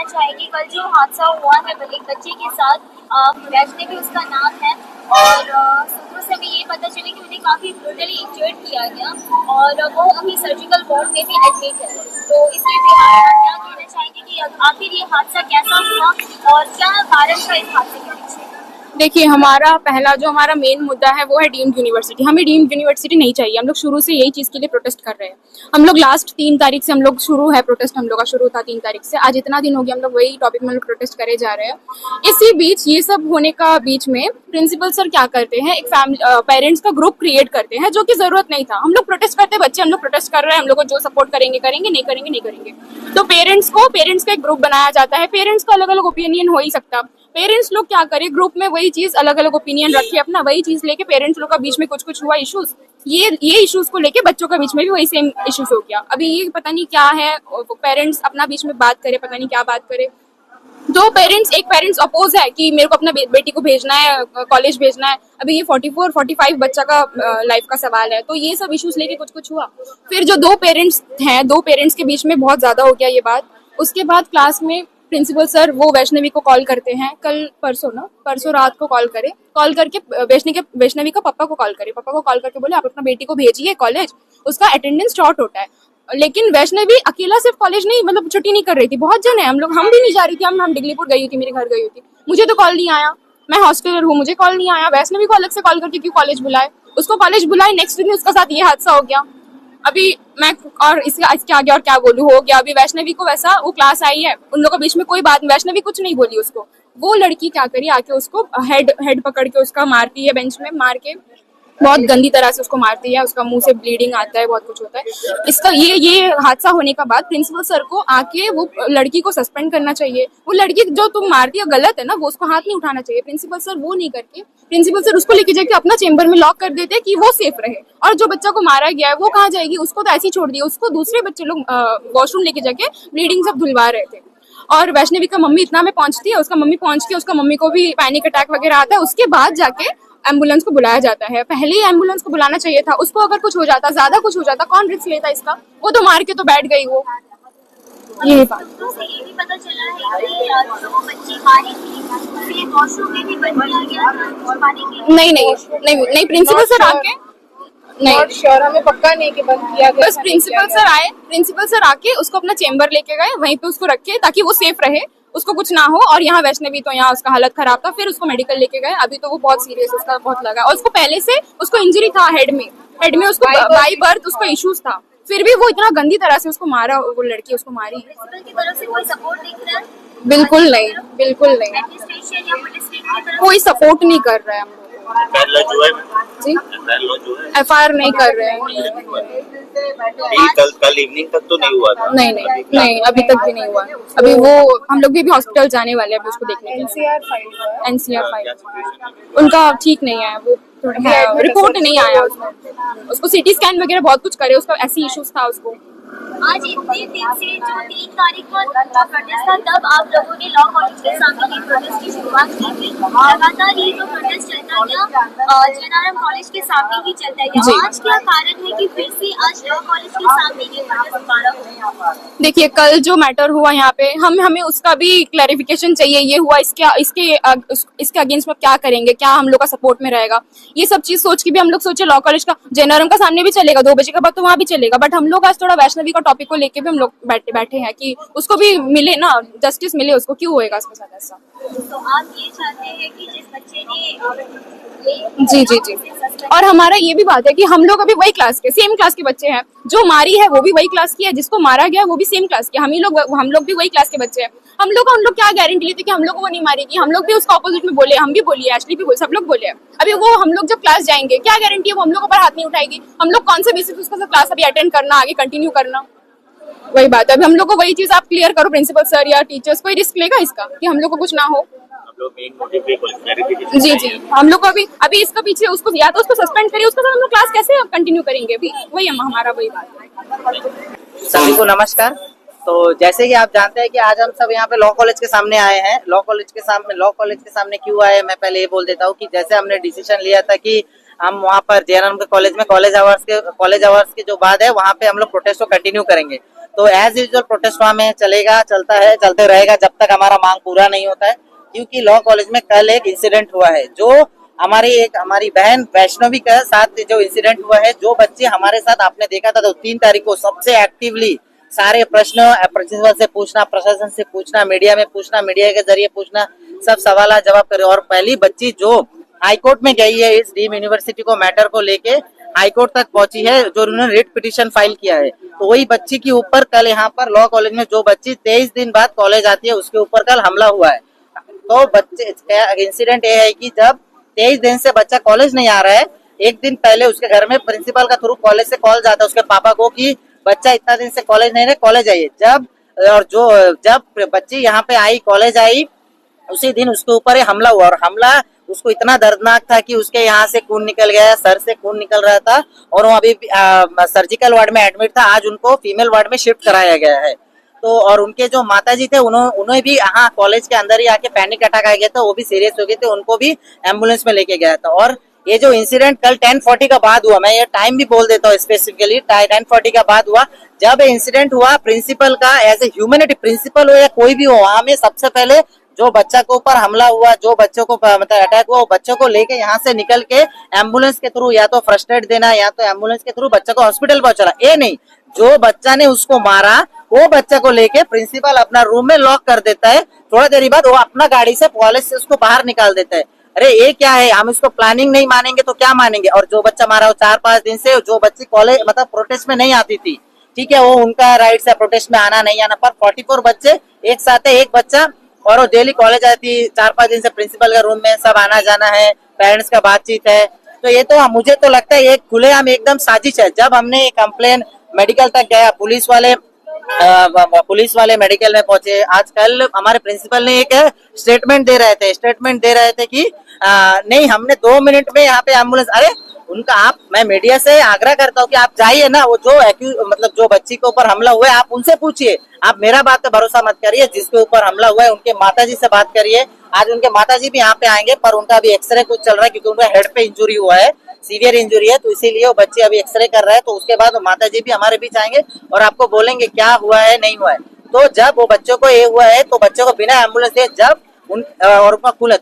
चाहेंगे कल जो हादसा हुआ है एक बच्चे के साथ, वैष्णवी भी उसका नाम है, और सूत्रों से हमें ये पता चले कि उन्हें काफ़ी ब्रूटली इंजर्ड किया गया और वो अभी सर्जिकल वार्ड में भी एडमिट है। तो इसके बिहार आप क्या कहना चाहेंगे कि आखिर ये हादसा कैसा हुआ और क्या कारण था इस हादसे के पीछे? देखिए, हमारा मेन मुद्दा है वो है डीम्ड यूनिवर्सिटी। हमें डीम्ड यूनिवर्सिटी नहीं चाहिए। हम लोग शुरू से यही चीज़ के लिए प्रोटेस्ट कर रहे हैं। हम लोग लास्ट 3 तारीख से हम लोग शुरू है प्रोटेस्ट, हम लोग का शुरू था 3 तारीख से। आज इतना दिन हो गया हम लोग वही टॉपिक में लोग प्रोटेस्ट करे जा रहे हैं। इसी बीच ये सब होने का बीच में प्रिंसिपल सर क्या करते हैं, एक पेरेंट्स का ग्रुप क्रिएट करते हैं जो कि जरूरत नहीं था। हम लोग प्रोटेस्ट करते बच्चे, हम लोग प्रोटेस्ट कर रहे हैं, हम लोग को जो सपोर्ट करेंगे करेंगे, नहीं करेंगे नहीं करेंगे। तो पेरेंट्स का एक ग्रुप बनाया जाता है। पेरेंट्स का अलग अलग ओपिनियन हो ही सकता। पेरेंट्स लोग क्या करे, ग्रुप में वही चीज अलग अलग ओपिनियन रखे अपना, वही चीज लेके पेरेंट्स लोग का बीच में कुछ हुआ इश्यूज, ये इश्यूज को लेके बच्चों का बीच में भी वही सेम इश्यूज हो गया। अभी ये पता नहीं क्या है, पेरेंट्स अपना बीच में बात करे, पता नहीं क्या बात करे। एक पेरेंट्स अपोज है कि मेरे को अपना बेटी को भेजना है, कॉलेज भेजना है। अभी ये 44-45 बच्चा का लाइफ का सवाल है। तो ये सब इश्यूज लेके कुछ हुआ। फिर जो दो पेरेंट्स के बीच में बहुत ज्यादा हो गया ये बात। उसके बाद क्लास में प्रिंसिपल सर वो वैष्णवी को कॉल करते हैं, परसों रात को कॉल करके वैष्णवी का पापा को कॉल करके बोले आप अपना बेटी को भेजिए कॉलेज, उसका अटेंडेंस शॉर्ट होता है। लेकिन वैष्णवी अकेला सिर्फ कॉलेज नहीं, मतलब छुट्टी नहीं कर रही थी, बहुत जन है। हम भी नहीं जा रही थी, हम डिगलीपुर गई थी, मेरे घर गई थी, मुझे तो कॉल नहीं आया। मैं हॉस्टलर हूँ, मुझे कॉल नहीं आया। वैष्णवी को अलग से कॉल करके क्यों कॉलेज बुलाए, उसको कॉलेज बुलाए, नेक्स्ट दिन उसके साथ ये हादसा हो गया। अभी मैं और इसके आगे और क्या बोलूं, हो गया। अभी वैष्णवी को वैसा, वो क्लास आई है, उन लोगों के बीच में कोई बात, वैष्णवी कुछ नहीं बोली उसको। वो लड़की क्या करी, आके उसको हेड पकड़ के उसका मारती है, बेंच में मार के बहुत गंदी तरह से उसको मारती है। उसका मुंह से ब्लीडिंग आता है, बहुत कुछ होता है। इसका ये हादसा होने का बाद प्रिंसिपल सर को आके वो लड़की को सस्पेंड करना चाहिए। वो लड़की जो तुम मारती है गलत है ना, वो उसको हाथ नहीं उठाना चाहिए। प्रिंसिपल सर वो नहीं करके, प्रिंसिपल सर उसको लेके जाके अपना चेंबर में लॉक कर देते कि वो सेफ रहे। और जो बच्चा को मारा गया है वो कहाँ जाएगी, उसको तो ऐसे ही छोड़ दिया। उसको दूसरे बच्चे लोग वॉशरूम लेके जाके ब्लीडिंग सब धुलवा रहे थे। और वैष्णवी का मम्मी इतना में पहुंचती है, उसका मम्मी को भी पैनिक अटैक वगैरह आता है। उसके बाद जाके एम्बुलेंस को बुलाया जाता है। पहले ही एम्बुलेंस को बुलाना चाहिए था। उसको अगर कुछ हो जाता, ज्यादा कुछ हो जाता, कौन रिस्क लेता इसका? वो तो मार के तो बैठ गई वो। ये बात ये भी पता चला है कि जो बच्ची मारी थी वॉशरूम में भी बंद किया गया था पानी के लिए। नहीं, प्रिंसिपल सर आके नहीं, श्योर हमें पक्का नहीं कि बंद किया गया। बस प्रिंसिपल सर आके उसको अपना चेंबर लेके गए, वहीं पे उसको रखे ताकि वो सेफ रहे, उसको कुछ ना हो। और यहाँ वैष्णवी तो यहाँ उसका हालत खराब था, फिर उसको मेडिकल लेके गए। अभी तो वो बहुत सीरियस, उसका बहुत लगा। और उसको पहले से उसको इंजरी था हेड में उसको बाई बर्थ उसको इश्यूज था। फिर भी वो इतना गंदी तरह से उसको मारा, वो लड़की उसको मारी। प्रिंसिपल की तरफ से कोई सपोर्ट दिख रहा है? बिल्कुल नहीं, एडमिनिस्ट्रेशन या पुलिस की तरफ कोई सपोर्ट नहीं कर रहा है हम लोग जी। FIR नहीं कर रहे हैं। कल इवनिंग तक तो नहीं हुआ था? नहीं, अभी तक भी नहीं हुआ। अभी वो हम लोग भी हॉस्पिटल जाने वाले हैं अभी उसको देखने के लिए। NCR फाइल उनका ठीक नहीं है, वो रिपोर्ट नहीं आया उसको CT स्कैन वगैरह बहुत कुछ करे, उसका ऐसी इश्यूज था उसको। आज इतने दिन से जो 3 तारीख को प्रोटेस्ट था, तब आप लोगों ने लॉ कॉलेज के सामने प्रोटेस्ट की शुरुआत की थी। लगातार ये जो प्रोटेस्ट चलता गया, जयनारायण कॉलेज के सामने ही चलता गया। आज क्या कारण है कि फिर से आज लॉ कॉलेज के सामने ये प्रोटेस्ट दोबारा हुआ? देखिए, कल जो मैटर हुआ यहाँ पे, हमें उसका भी क्लैरिफिकेशन चाहिए। ये हुआ, इसके अगेंस्ट में क्या करेंगे, क्या हम लोग का सपोर्ट में रहेगा, ये सब चीज सोच के भी हम लोग सोचे लॉ कॉलेज का जयनारायण का सामने भी चलेगा, 2 बजे के बाद तो वहाँ भी चलेगा। बट हम लोग आज थोड़ा वैष्णवी का टॉपिक को लेके भी हम लोग बैठे हैं कि उसको भी मिले ना, जस्टिस मिले उसको। क्यों होएगा उसके साथ ऐसा? तो आप ये चाहते हैं कि जिस बच्चे ने जी। और हमारा ये भी बात है कि हम लोग अभी वही क्लास के, सेम क्लास के बच्चे हैं। जो मारी है वो भी वही क्लास की है, जिसको मारा गया वो भी सेम क्लास के। हम लोग भी वही क्लास के बच्चे हैं। हम लोग क्या गारंटी लेते कि हम लोग को वो नहीं मारेगी? हम लोग भी उसका ऑपोजिट में बोले, हम भी बोलिए, एशली भी बोले, सब लोग बोले। अभी वो हम लोग जब क्लास जाएंगे, क्या गारंटी है वो हम लोग पर हाथ नहीं उठाएगी? हम लोग कौन से बेसिस उसका क्लास अभी अटेंड करना, आगे कंटिन्यू करना, वही बात है। अभी हम लोग को वही चीज आप क्लियर करो, प्रिंसिपल सर या टीचर्स। कोई रिस्क लेगा इसका कि हम लोग को कुछ ना हो? जी, हम लोग को अभी इसका पीछे उसको या तो उसको सस्पेंड करिए, उसके साथ हम लोग क्लास कैसे कंटिन्यू करेंगे? अभी वही हमारा वही बात है। सभी को नमस्कार। तो जैसे कि आप जानते हैं कि आज हम सब यहाँ पे लॉ कॉलेज के सामने आए हैं। लॉ कॉलेज के सामने क्यों आए, मैं पहले ये बोल देता हूँ कि जैसे हमने डिसीजन लिया था कि हम वहाँ पर जयराम के कॉलेज में कॉलेज आवर्स के जो बाद है वहाँ पे हम लोग प्रोटेस्ट को कंटिन्यू करेंगे। तो एज यूजुअल प्रोटेस्ट वहाँ में चलेगा, चलता है, चलते रहेगा जब तक हमारा मांग पूरा नहीं होता है। क्योंकि लॉ कॉलेज में कल एक इंसिडेंट हुआ है, जो हमारी बहन वैष्णवी के साथ जो इंसिडेंट हुआ है, जो बच्चे हमारे साथ आपने देखा था तो 3 तारीख को सबसे एक्टिवली सारे प्रश्न प्रिंसिपल से पूछना, प्रशासन से पूछना, मीडिया में पूछना, मीडिया के जरिए पूछना, सब सवाल जवाब करे। और पहली बच्ची जो हाईकोर्ट में गई है इस डीम यूनिवर्सिटी को मैटर को लेके हाईकोर्ट तक पहुंची है, जो उन्होंने रिट पिटीशन फाइल किया है, तो वही बच्ची के ऊपर कल यहाँ पर लॉ कॉलेज में जो बच्ची 23 दिन बाद कॉलेज आती है उसके ऊपर कल हमला हुआ है। तो बच्चे इंसिडेंट ये है कि जब 23 दिन से बच्चा कॉलेज नहीं आ रहा है, एक दिन पहले उसके घर में प्रिंसिपल का थ्रू कॉलेज से कॉल जाता है उसके पापा को कि बच्चा इतना दिन से कॉलेज नहीं रहे, कॉलेज आइए। जब बच्ची यहाँ पे आई, कॉलेज आई, उसी दिन उसके ऊपर हमला हुआ। और हमला उसको इतना दर्दनाक था कि उसके यहाँ से खून निकल गया, सर से खून निकल रहा था, और वो अभी सर्जिकल वार्ड में एडमिट था। आज उनको फीमेल वार्ड में शिफ्ट कराया गया है। तो और उनके जो माताजी थे उन्हें भी यहाँ कॉलेज के अंदर ही आके पैनिक अटैक आ गया था, वो भी सीरियस हो गए थे, उनको भी एम्बुलेंस में लेके गया था। और ये जो इंसिडेंट कल 10:40 का बाद हुआ, मैं ये टाइम भी बोल देता हूँ स्पेसिफिकली, 10:40 का बाद हुआ। जब इंसिडेंट हुआ, प्रिंसिपल का एज ए ह्यूमैनिटी, प्रिंसिपल हो या कोई भी हो, वहां में सबसे पहले जो बच्चा के ऊपर हमला हुआ, जो बच्चों को मतलब अटैक हुआ, वो बच्चों को लेके यहाँ से निकल के एम्बुलेंस के थ्रू या तो फर्स्ट एड देना या तो एम्बुलेंस के थ्रू बच्चा को हॉस्पिटल पहुंचाना। ये नहीं, जो बच्चा ने उसको मारा वो बच्चा को लेके प्रिंसिपल अपना रूम में लॉक कर देता है। थोड़ा देर बाद वो अपना गाड़ी से कॉलेज से उसको बाहर निकाल देता है। अरे ये क्या है, हम इसको प्लानिंग नहीं मानेंगे तो क्या मानेंगे। और जो बच्चा मारा वो 4-5 दिन से जो बच्ची कॉलेज मतलब प्रोटेस्ट में नहीं आती थी, ठीक है, वो उनका राइट है प्रोटेस्ट में आना नहीं आना, पर 44 बच्चे एक साथ है, एक बच्चा, और वो डेली कॉलेज आती, 4-5 दिन से प्रिंसिपल का रूम में सब आना जाना है, पेरेंट्स का बातचीत है। तो ये तो मुझे तो लगता है ये खुलेआम एकदम साजिश है। जब हमने कंप्लेन मेडिकल तक गया, पुलिस वाले मेडिकल में पहुंचे। आजकल हमारे प्रिंसिपल ने एक स्टेटमेंट दे रहे थे कि नहीं, हमने 2 मिनट में यहाँ पे एम्बुलेंस, अरे उनका मैं मीडिया से आग्रह करता हूँ कि आप जाइए ना, वो मतलब जो बच्ची के ऊपर हमला हुआ है आप उनसे पूछिए, आप मेरा बात पे भरोसा मत करिए। जिसके ऊपर हमला हुआ है उनके माताजी से बात करिए। आज उनके माताजी भी यहाँ पे आएंगे, पर उनका अभी एक्सरे कुछ चल रहा है क्योंकि उनका हेड पे इंजुरी हुआ है, सीवियर इंजुरी है, तो इसीलिए वो बच्चे अभी एक्सरे कर रहे हैं। तो उसके बाद वो माताजी भी हमारे बीच आएंगे और आपको बोलेंगे क्या हुआ है नहीं हुआ है। तो जब वो बच्चों को ये हुआ है तो बच्चों को बिना एम्बुलेंस दिए जब और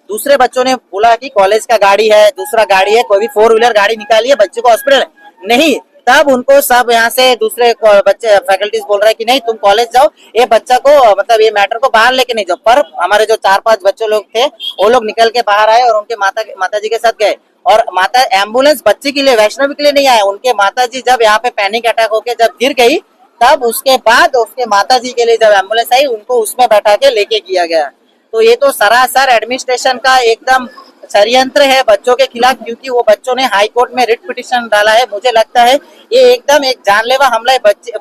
दूसरे बच्चों ने बोला कि कॉलेज का गाड़ी है, दूसरा गाड़ी है, कोई भी 4 व्हीलर गाड़ी निकालिए, बच्चे को हॉस्पिटल नहीं, तब उनको सब यहाँ से दूसरे बच्चे फैकल्टीज बोल रहे हैं कि नहीं तुम कॉलेज जाओ, ये बच्चा को मतलब ये मैटर को बाहर लेके नहीं जाओ। पर हमारे जो 4-5 बच्चे लोग थे वो लोग निकल के बाहर आए और उनके माताजी के साथ गए। और एम्बुलेंस बच्चे के लिए, वैष्णवी के लिए नहीं आया, उनके माताजी जब यहाँ पे पैनिक अटैक होके जब गिर गई, तब उसके बाद उसके माताजी के लिए जब एम्बुलेंस आई उनको उसमें बैठा के लेके किया गया। तो ये तो सरासर एडमिनिस्ट्रेशन का एकदम षड्यंत्र है बच्चों के खिलाफ, क्योंकि वो बच्चों ने हाई कोर्ट में रिट पिटीशन डाला है। मुझे लगता है ये एकदम एक जानलेवा हमला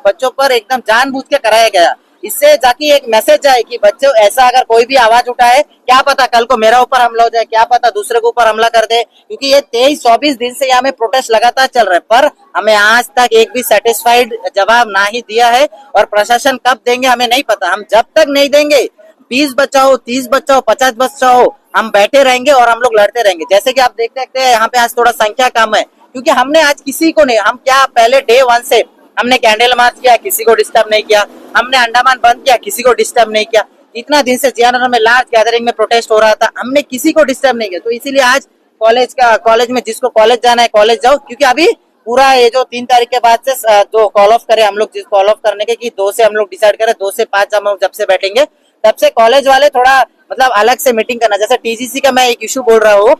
बच्चों पर एकदम जानबूझ के कराया गया। इससे जाके एक मैसेज जाए कि बच्चों ऐसा अगर कोई भी आवाज उठाए, क्या पता कल को मेरा ऊपर हमला हो जाए, क्या पता दूसरे के ऊपर हमला कर दे। क्योंकि ये 23-24 दिन से यहाँ में प्रोटेस्ट लगातार चल रहा है, पर हमें आज तक एक भी सेटिस्फाइड जवाब ना ही दिया है। और प्रशासन कब देंगे हमें नहीं पता। हम जब तक नहीं देंगे, 20 बच्चा हो, 30 बच्चा हो, 50 बच्चा हो, हम बैठे रहेंगे और हम लोग लड़ते रहेंगे। जैसे कि आप देखते हैं यहाँ पे आज थोड़ा संख्या कम है, क्योंकि हमने आज किसी को नहीं, हम क्या पहले डे 1 से हमने कैंडल मार्च किया, किसी को डिस्टर्ब नहीं किया, हमने अंडमान बंद किया, किसी को डिस्टर्ब नहीं किया। इतना दिन से जियानगर में लार्ज गैदरिंग में प्रोटेस्ट हो रहा था, हमने किसी को डिस्टर्ब नहीं किया। तो इसीलिए आज कॉलेज में जिसको कॉलेज जाना है कॉलेज जाओ, क्योंकि अभी पूरा ये जो 3 तारीख के बाद से जो कॉल ऑफ करे हम लोग, जिस कॉल ऑफ करने के कि 2 से हम लोग डिसाइड करें, 2 से 5 हम जब से बैठेंगे तब से कॉलेज वाले थोड़ा मतलब अलग से मीटिंग करना। जैसे टीजीसी का मैं एक इशू बोल रहा हूँ,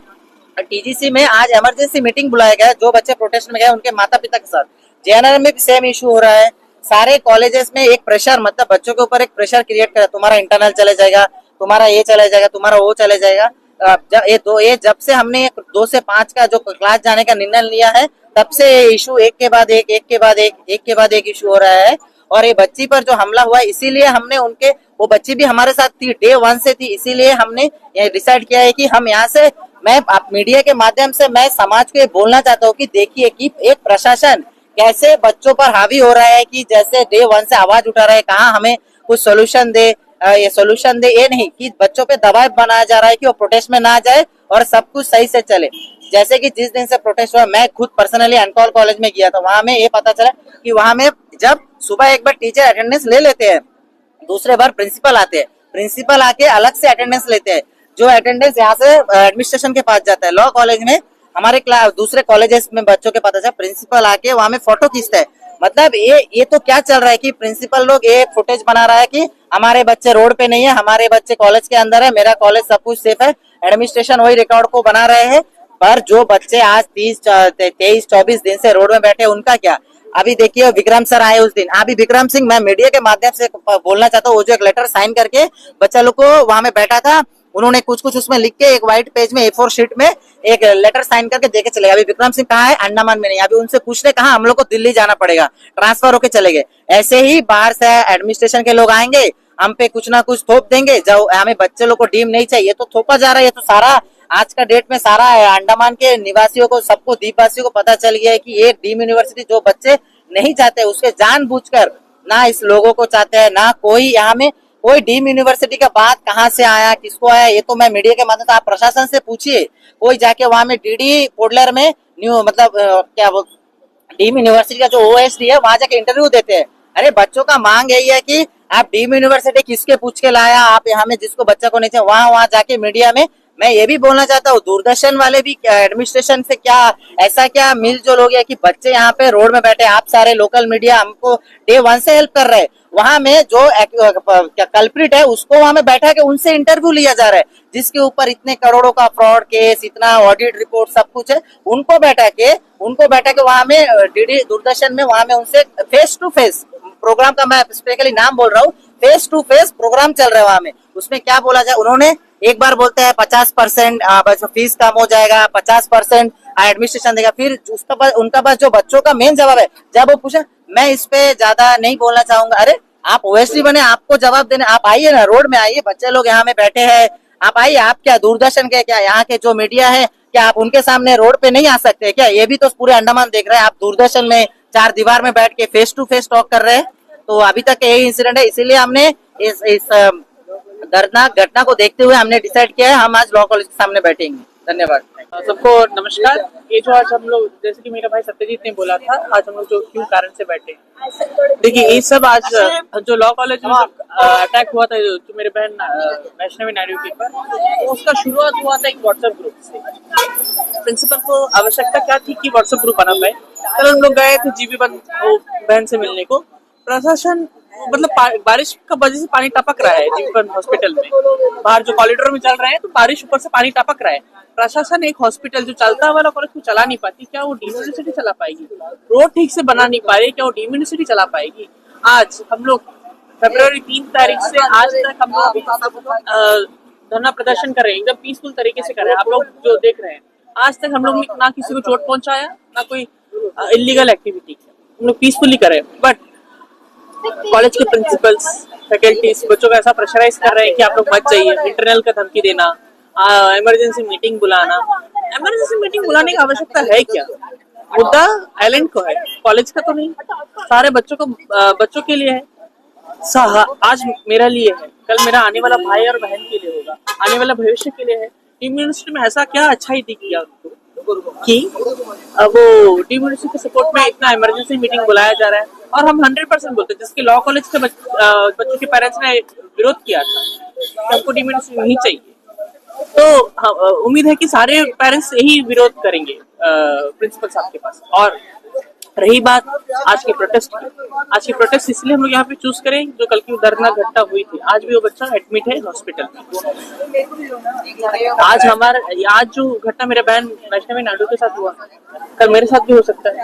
टीजीसी में आज इमरजेंसी मीटिंग बुलाया गया, जो बच्चे प्रोटेस्ट में गए उनके माता पिता के साथ। जेएनआर में भी सेम इशू हो रहा है। सारे कॉलेजेस में एक प्रेशर, मतलब बच्चों के ऊपर एक प्रेशर क्रिएट कर, तुम्हारा इंटरनल चले जाएगा, तुम्हारा ये चले जाएगा, तुम्हारा वो चले जाएगा। जब से हमने 2 से 5 का जो क्लास जाने का निर्णय लिया है, तब से इशू एक के बाद एक इशू हो रहा है। और ये बच्ची पर जो हमला हुआ है, इसीलिए हमने वो बच्ची भी हमारे साथ थी, डे 1 से थी, इसीलिए हमने ये डिसाइड किया है कि हम यहाँ से, मैं मीडिया के माध्यम से मैं समाज को ये बोलना चाहता हूँ कि देखिए कि एक प्रशासन कैसे बच्चों पर हावी हो रहा है, कि जैसे डे 1 से आवाज उठा रहा है, कहाँ हमें कुछ सोल्यूशन दे, ये नहीं कि बच्चों पे दबाव बनाया जा रहा है कि वो प्रोटेस्ट में ना जाए और सब कुछ सही से चले। जैसे कि जिस दिन से प्रोटेस्ट हुआ, मैं खुद पर्सनली अनकॉल कॉलेज में गया था, वहां में ये पता चला कि वहां में जब सुबह एक बार टीचर अटेंडेंस ले लेते हैं, दूसरे बार प्रिंसिपल आते हैं, प्रिंसिपल आके अलग से अटेंडेंस लेते हैं, जो अटेंडेंस यहाँ से एडमिनिस्ट्रेशन के पास जाता है। लॉ कॉलेज में हमारे क्लास दूसरे कॉलेजेस में बच्चों के पता चला प्रिंसिपल आके वहां में फोटो खींचता है। मतलब ये तो क्या चल रहा है कि प्रिंसिपल लोग ये फुटेज बना रहा है कि हमारे बच्चे रोड पे नहीं है, हमारे बच्चे कॉलेज के अंदर है, मेरा कॉलेज सब कुछ सेफ है। एडमिनिस्ट्रेशन वही रिकॉर्ड को बना रहे हैं, पर जो बच्चे आज 23-24 दिन से रोड में बैठे उनका क्या। अभी देखिए विक्रम सर आए उस दिन, अभी विक्रम सिंह, मैं मीडिया के माध्यम से बोलना चाहता हूँ, वो जो एक लेटर साइन करके बच्चा लोग को वहां में बैठा था, उन्होंने कुछ उसमें लिख के एक व्हाइट पेज में A4 शीट में एक लेटर साइन करके देके चले गए। अभी विक्रम सिंह कहाँ है? अंडमान में नहीं। अभी उनसे पूछने कहा, हम लोग को दिल्ली जाना पड़ेगा, ट्रांसफर होके चले गए। ऐसे ही बाहर से एडमिनिस्ट्रेशन के लोग आएंगे, हम पे कुछ ना कुछ थोप देंगे, जो हमें बच्चे लोग को डीम नहीं चाहिए तो थोपा जा रहा है। ये तो सारा आज का डेट में सारा अंडमान के निवासियों को, सबको, द्वीपवासियों को पता चल गया है कि ये डीम यूनिवर्सिटी जो बच्चे नहीं चाहते उसके जानबूझकर ना इस लोगों को चाहते हैं, ना कोई यहाँ में कोई डीम यूनिवर्सिटी का बात कहाँ से आया, किसको आया, ये तो मैं मीडिया के माध्यम से आप प्रशासन से पूछिए। कोई जाके वहां में डीडी पोडलर में न्यू मतलब क्या वो डीम यूनिवर्सिटी का जो OSD है वहां जाके इंटरव्यू देते हैं। अरे बच्चों का मांग यही है कि आप डीम यूनिवर्सिटी किसके पूछ के लाया, आप यहाँ में जिसको बच्चा को नहीं चाहिए वहां जाके मीडिया में। मैं ये भी बोलना चाहता हूँ, दूरदर्शन वाले भी एडमिनिस्ट्रेशन से क्या ऐसा क्या मिलजुल हो गया कि बच्चे यहाँ पे रोड में बैठे, आप सारे लोकल मीडिया हमको डे 1 से हेल्प कर रहे हैं, वहां में जो कल्प्रिट है उसको वहां में बैठा के उनसे इंटरव्यू लिया जा रहा है, जिसके ऊपर इतने करोड़ों का फ्रॉड केस, इतना ऑडिट रिपोर्ट सब कुछ है, उनको बैठा के वहां में डीडी दूरदर्शन में वहां में उनसे फेस टू फेस प्रोग्राम का, मैं स्पेशली नाम बोल रहा हूँ, फेस टू फेस प्रोग्राम चल रहा है वहां में। उसमें क्या बोला जाए, उन्होंने एक बार बोलते हैं 50% फीस कम हो जाएगा, 50% एडमिनिस्ट्रेशन देगा, फिर उसका पास उनका पास जो बच्चों का मेन जवाब है, जब वो पूछे, मैं इस पे ज्यादा नहीं बोलना चाहूंगा। अरे आप OSD बने, आपको जवाब देने, आप आइए ना, रोड में आइए, बच्चे लोग यहाँ में बैठे हैं, आप आइए। आप क्या दूरदर्शन के, क्या यहाँ के जो मीडिया है, क्या आप उनके सामने रोड पे नहीं आ सकते क्या? ये भी तो पूरे अंडमान देख रहे हैं, आप दूरदर्शन में 4 दीवार में बैठ के फेस टू फेस टॉक कर रहे हैं। तो अभी तक यही इंसिडेंट है, इसीलिए हमने इस दर्दनाक घटना को देखते हुए हमने डिसाइड किया है हम आज लॉ कॉलेज के सामने बैठेंगे। धन्यवाद। सबको नमस्कार। ये जो आज हम लोग, जैसे कि मेरा भाई सत्यजीत ने बोला था, आज हम लोग जो क्यों कारण से बैठे, देखिए ये सब आज जो लॉ कॉलेज में अटैक हुआ था, जो मेरे बहन वैष्णवी नायडू के ऊपर, तो उसका शुरुआत हुआ था एक व्हाट्सएप ग्रुप से। प्रिंसिपल को आवश्यकता क्या थी कि व्हाट्सएप ग्रुप बना पाए। कल हम लोग गए थे जीबी बहन से मिलने को। प्रशासन मतलब बारिश का वजह से पानी टपक रहा है जीवन हॉस्पिटल में, बाहर जो कॉरिडोर में चल रहे हैं, तो बारिश ऊपर से पानी टपक रहा है। प्रशासन एक हॉस्पिटल जो चलता वाला कॉलेज को चला नहीं पाती, क्या वो डीम यूनिवर्सिटी चला पाएगी? रोड ठीक से बना नहीं पा रही, क्या वो डीम यूनिवर्सिटी चला पाएगी? आज हम लोग फरवरी 3 तारीख से आज तक हम लोग धरना प्रदर्शन कर रहे हैं, एकदम पीसफुल तरीके से कर रहे हैं। आप लोग जो देख रहे हैं, आज तक हम लोग ने ना किसी को चोट पहुंचाया, ना कोई इलीगल एक्टिविटी, हम लोग पीसफुली कर रहे हैं। बट कॉलेज के प्रिंसिपल्स, फैकल्टीज बच्चों को ऐसा प्रेशराइज कर रहे हैं कि आप लोग मत जाइए, इंटरनल का धमकी देना, इमरजेंसी मीटिंग बुलाना। इमरजेंसी मीटिंग बुलाने की आवश्यकता है क्या? मुद्दा आइलैंड को है, कॉलेज का तो नहीं। सारे बच्चों के लिए है। आज मेरा लिए है, कल मेरा आने वाला भाई और बहन के लिए होगा, आने वाला भविष्य के लिए है। डीम यूनिवर्सिटी में ऐसा क्या अच्छाई दिख गया उनको कि वो डीम यूनिवर्सिटी के सपोर्ट में इतना इमरजेंसी मीटिंग बुलाया जा रहा है। और हम 100% बोलते हैं, जिसके लॉ कॉलेज के बच्चों के पेरेंट्स ने विरोध किया था कि हमको डीम यूनिवर्सिटी नहीं चाहिए, तो उम्मीद है कि सारे पेरेंट्स यही विरोध करेंगे प्रिंसिपल साहब के पास। और रही बात आज की प्रोटेस्ट इसलिए हम लोग यहाँ पे चूज करें, जो कल की दर्दनाक घटना हुई थी। आज भी वो बच्चा एडमिट है हॉस्पिटल में। आज जो घटना मेरे बहन वैष्णवी नायडू के साथ हुआ, कल मेरे साथ भी हो सकता है,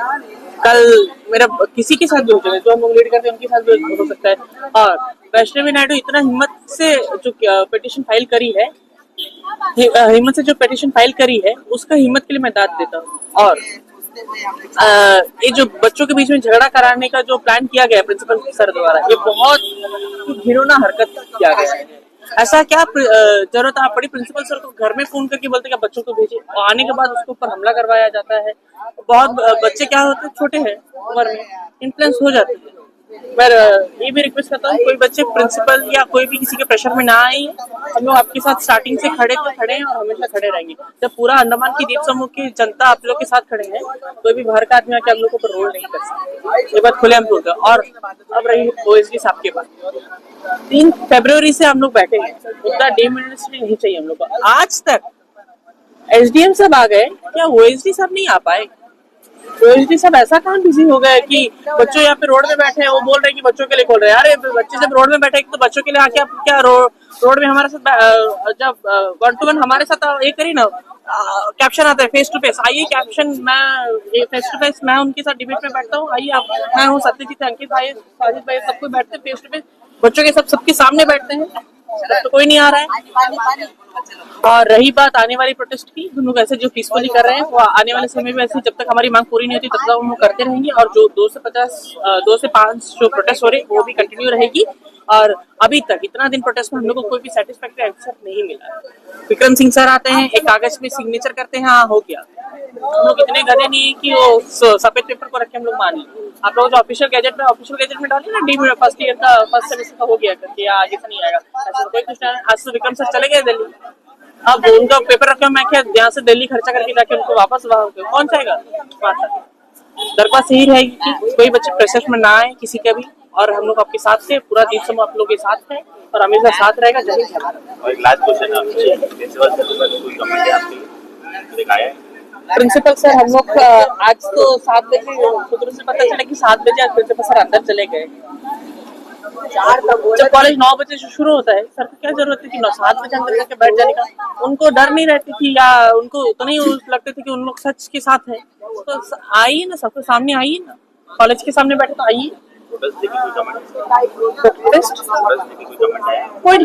कल मेरा किसी के साथ भी हो सकता है, जो हम लोग लीड करते हैं उनके साथ भी हो सकता है। और वैष्णवी नायडू इतना हिम्मत से जो पिटीशन फाइल करी है, उसका हिम्मत के लिए मैं दाद देता हूँ। और ये जो बच्चों के बीच में झगड़ा कराने का जो प्लान किया गया प्रिंसिपल सर द्वारा, ये बहुत घिनौना हरकत किया गया है। ऐसा क्या जरूरत आप पड़ी प्रिंसिपल सर को घर में फोन करके बोलते हैं बच्चों को भेजिए, और आने के बाद उसके ऊपर हमला करवाया जाता है। बहुत बच्चे क्या होते हैं, छोटे हैं उम्र में, इन्फ्लुएंस हो जाते हैं। मैं ये भी रिक्वेस्ट करता हूँ कोई बच्चे प्रिंसिपल या कोई भी किसी के प्रेशर में ना आए। हम लोग आपके साथ स्टार्टिंग से खड़े हैं और हमेशा खड़े रहेंगे। जब पूरा अंडमान की द्वीप समूह की जनता आप लोग के साथ खड़े हैं, कोई भी बाहर का आदमी आके हम लोग को रोल नहीं कर सकता। ये बात खुले हम बोलते हैं। और अब रही OSD साहब के बात, 3 फरवरी से हम लोग बैठे हैं, उतना डीम्ड यूनिवर्सिटी नहीं चाहिए हम लोग को। आज तक SDM साहब आ गए, क्या OSD साहब नहीं आ पाए? OSD साहब ऐसा कहाँ बिजी हो गए कि बच्चों यहाँ पे रोड में बैठे हैं, वो बोल रहे हैं कि बच्चों के लिए खोल रहे हैं। अरे बच्चे जब रोड में बैठे तो बच्चों के लिए आके आप क्या रोड में हमारे साथ जब 1-to-1 हमारे साथ ये करिए ना, कैप्शन आता है फेस टू फेस, आइए कैप्शन, मैं फेस टू फेस मैं उनके साथ डिबेट में बैठता हूँ, आइए आप, मैं हूँ सत्यजीत, अंकित भाई, साजिद भाई, सब कोई बैठते फेस टू फेस, बच्चों के सबके सामने बैठते हैं, तब तो कोई नहीं आ रहा है। और रही बात आने वाली प्रोटेस्ट की, हम लोग ऐसे जो पीसफुली कर रहे हैं वो आने वाले समय में ऐसे जब तक हमारी मांग पूरी नहीं होती तब तक हम लोग करते रहेंगे। और जो 2 से 5 जो प्रोटेस्ट हो रही है वो भी कंटिन्यू रहेगी। और अभी तक इतना दिन प्रोटेस्ट में हम लोग को कोई भी सेटिस्फैक्टरी आंसर नहीं मिला। विक्रम सिंह सर आते हैं, एक कागज में सिग्नेचर करते हैं, हाँ हो गया। हम लोग इतने गधे नहीं है कि वो सफेद पेपर को रख के हम लोग मान लें। आप लोग जो ऑफिशियल गैजेट में डालिए ना, डी फर्स्ट ईयर का फर्स्ट सेमेस्टर का हो गया करके, आगे से नहीं आएगा, ऐसा कोई कुछ नहीं। आज तो विक्रम सर चले गए दिल्ली, अब उनका पेपर रखे, मैं क्या यहाँ से दिल्ली खर्चा करके जाके उनको वापस वहाँ कौन चाहेगा? दरख्वास्त यही रहेगी कि कोई बच्चे प्रेशर में ना आए किसी का भी, और हम लोग आपके साथ थे, पूरा द्वीप समूह आप लोग के साथ है और हमेशा साथ रहेगा। जय हिंद। और एक लास्ट क्वेश्चन आपसे, प्रिंसिपल सर कोई कमेंट है आपके दिखाया है? प्रिंसिपल सर हम लोग आज तो 7 बजे सूत्रों से पता चला कि 7 बजे आज प्रिंसिपल सर अंदर चले गए। जब कॉलेज 9 बजे से शुरू होता है, सर को क्या जरूरत थी कि 7 बजे अंदर जाके बैठ जाने का? उनको डर नहीं रहती थी या उनको उतना ही लगते थे कि उन लोग सच के साथ है? तो आइए ना, सबके सामने आइए ना, कॉलेज के सामने बैठे तो आइए। कोई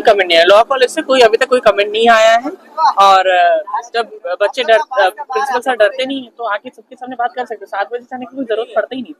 कमेंट नहीं है, लॉ कॉलेज से कोई अभी तक कोई कमेंट नहीं आया है। और जब बच्चे प्रिंसिपल सर डरते नहीं है तो आके सबके सामने बात कर सकते, 7 बजे जाने की कोई जरूरत पड़ता ही नहीं।